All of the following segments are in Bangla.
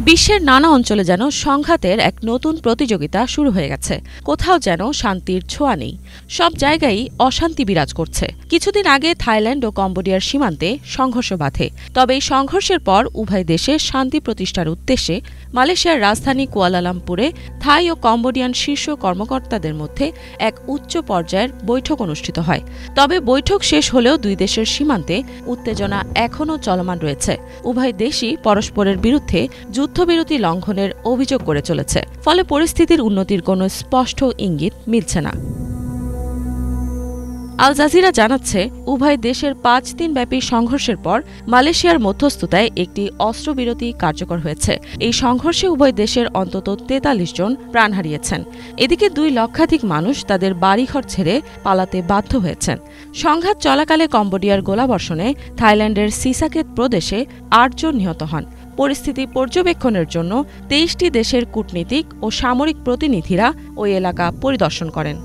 বিশ্বের নানা অঞ্চলে যেন সংঘাতের এক নতুন প্রতিযোগিতা শুরু হয়ে গেছে। কোথাও যেন শান্তির ছোঁয়া নেই, সব জায়গায় অশান্তি বিরাজ করছে। কিছুদিন আগে থাইল্যান্ড ও কম্বোডিয়ার সীমান্তে সংঘর্ষ বাধে। তবে এই সংঘর্ষের পর উভয় দেশে শান্তি প্রতিষ্ঠার উদ্দেশ্যে মালয়েশিয়ার রাজধানী কুয়ালালামপুরে থাই ও কম্বোডিয়ান শীর্ষ কর্মকর্তাদের মধ্যে এক উচ্চ পর্যায়ের বৈঠক অনুষ্ঠিত হয়। তবে বৈঠক শেষ হলেও দুই দেশের সীমান্তে উত্তেজনা এখনও চলমান রয়েছে। উভয় দেশই পরস্পরের বিরুদ্ধে যুদ্ধবিরতি লঙ্ঘনের অভিযোগ করে চলেছে। ফলে পরিস্থিতির উন্নতির কোনো স্পষ্ট ইঙ্গিত মিলছে না। আল জাজিরা জানাচ্ছে, উভয় দেশের 5 দিনব্যাপী সংঘর্ষের পর মালয়েশিয়ার মধ্যস্থতায় একটি অস্ত্রবিরতি কার্যকর হয়েছে। এই সংঘর্ষে উভয় দেশের অন্তত 43 জন প্রাণ হারিয়েছেন। এদিকে 2 লক্ষাধিক মানুষ তাদের বাড়িঘর ছেড়ে পালাতে বাধ্য হয়েছেন। সংঘাত চলাকালে কম্বোডিয়ার গোলাবর্ষণে থাইল্যান্ডের সিসাকেত প্রদেশে 8 জন নিহত হন। পরিস্থিতি পর্যবেক্ষণের জন্য 23টি দেশের কূটনীতিক ও সামরিক প্রতিনিধিরা ওই এলাকা পরিদর্শন করেন।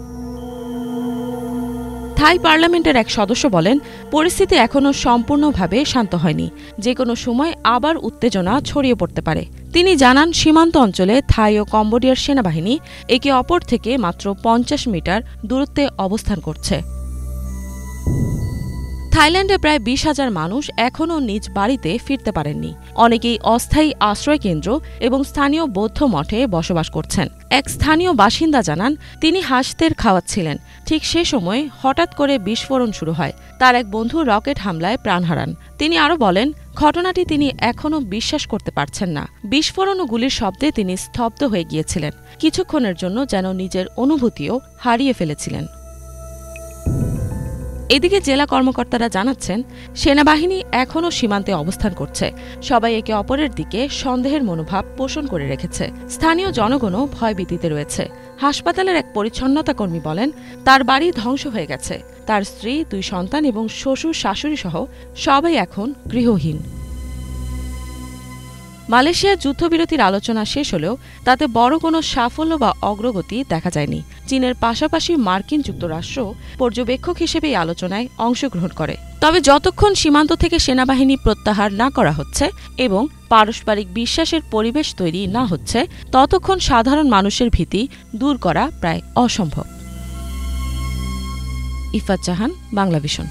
থাই পার্লামেন্টের এক সদস্য বলেন, পরিস্থিতি এখনও সম্পূর্ণভাবে শান্ত হয়নি, যে কোনো সময় আবার উত্তেজনা ছড়িয়ে পড়তে পারে। তিনি জানান, সীমান্ত অঞ্চলে থাই ও কম্বোডিয়ার সেনাবাহিনী একে অপর থেকে মাত্র 50 মিটার দূরত্বে অবস্থান করছে। থাইল্যান্ডে প্রায় 20,000 মানুষ এখনও নিজ বাড়িতে ফিরতে পারেননি। অনেকেই অস্থায়ী আশ্রয়কেন্দ্র এবং স্থানীয় বৌদ্ধ মঠে বসবাস করছেন। এক স্থানীয় বাসিন্দা জানান, তিনি হাঁসদের খাওয়াচ্ছিলেন। ঠিক সে সময় হঠাৎ করে বিস্ফোরণ শুরু হয়। তার এক বন্ধু রকেট হামলায় প্রাণ হারান। তিনি আরও বলেন, ঘটনাটি তিনি এখনও বিশ্বাস করতে পারছেন না। বিস্ফোরণ ও গুলির শব্দে তিনি স্তব্ধ হয়ে গিয়েছিলেন। কিছুক্ষণের জন্য যেন নিজের অনুভূতিও হারিয়ে ফেলেছিলেন। এদিকে জেলা কর্মকর্তারা জানাচ্ছেন, সেনাবাহিনী এখনও সীমান্তে অবস্থান করছে। সবাই একে অপরের দিকে সন্দেহের মনোভাব পোষণ করে রেখেছে। স্থানীয় জনগণও ভয়ভীতিতে রয়েছে। হাসপাতালের এক পরিচ্ছন্নতা কর্মী বলেন, তার বাড়ি ধ্বংস হয়ে গেছে। তার স্ত্রী, 2 সন্তান এবং শ্বশুর শাশুড়ি সহ সবাই এখন গৃহহীন। মালয়েশিয়ার যুদ্ধবিরতির আলোচনা শেষ হলেও তাতে বড় কোনো সাফল্য বা অগ্রগতি দেখা যায়নি। চীনের পাশাপাশি মার্কিন যুক্তরাষ্ট্র পর্যবেক্ষক হিসেবে এই আলোচনায় অংশগ্রহণ করে। তবে যতক্ষণ সীমান্ত থেকে সেনাবাহিনী প্রত্যাহার না করা হচ্ছে এবং পারস্পরিক বিশ্বাসের পরিবেশ তৈরি না হচ্ছে, ততক্ষণ সাধারণ মানুষের ভীতি দূর করা প্রায় অসম্ভব। ইফাত জাহান, বাংলাভিশন।